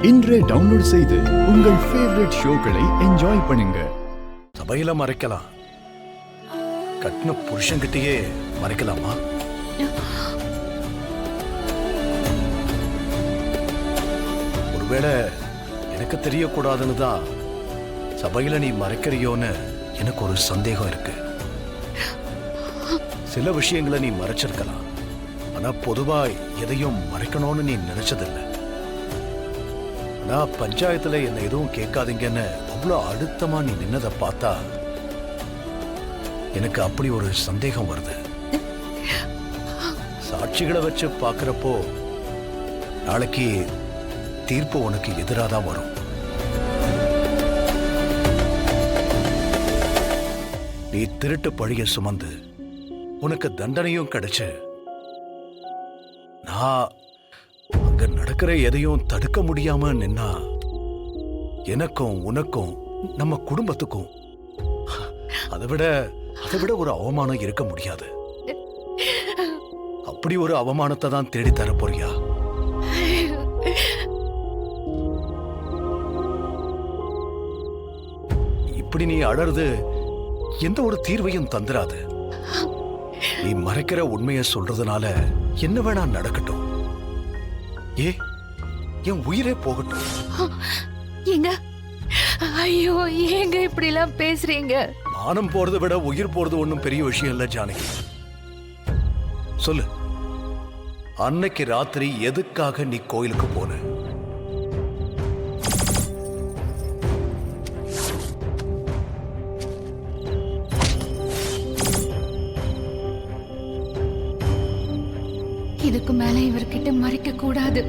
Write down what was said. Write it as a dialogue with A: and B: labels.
A: இன்றே டவுன்லோட் செய்து உங்கள் ஃபேவரட் ஷோக்களை என்ஜாய் பண்ணுங்க.
B: சபையில மறைக்கலாம், கட்டின புருஷன்கிட்டயே மறைக்கலாமா? ஒருவேளை எனக்கு தெரியக்கூடாதுன்னு தான் சபையில நீ மறைக்கிறியோன்னு எனக்கு ஒரு சந்தேகம் இருக்கு. சில விஷயங்களை நீ மறைச்சிருக்கலாம், ஆனா பொதுவா எதையும் மறைக்கணும்னு நீ நினைச்சதில்லை. ஆனா பஞ்சாயத்துல என்ன எதுவும் கேட்காதீங்கன்னு அவ்வளோ அழுத்தமா நீ நின்னதை பார்த்தா எனக்கு அப்படி ஒரு சந்தேகம் வருது. சாட்சிகளை வச்சு பார்க்கறப்போ நாளைக்கு தீர்ப்பு உனக்கு எதிராக தான் வரும். நீ திருட்டு பழிய சுமந்து உனக்கு தண்டனையும் கிடைச்சு நான் அங்க நடக்கிற எதையும் தடுக்க முடியாம நின்னா எனக்கும் உனக்கும் நம்ம குடும்பத்துக்கும் அதை விட ஒரு அவமானம் இருக்க முடியாது. அப்படி ஒரு அவமானத்தை தான் தேடி தர போறியா? இப்படி நீ அழறது எந்த ஒரு தீர்வையும் தந்துராது. நீ மறைக்கிற உண்மையை சொல்றதுனால என்ன வேணா நடக்கட்டும், என் உயிரே போகட்டும்.
C: ஏங்க, ஐயோ ஏங்க இப்படி எல்லாம் பேசுறீங்க?
B: மானம் போறதை விட உயிர் போறது ஒண்ணும் பெரிய விஷயம் இல்ல ஜானகி. சொல்லு, அன்னைக்கு ராத்திரி எதுக்காக நீ கோயிலுக்கு போன?
C: இதுக்கு மேல இவர்கிட்ட மறைக்க கூடாது.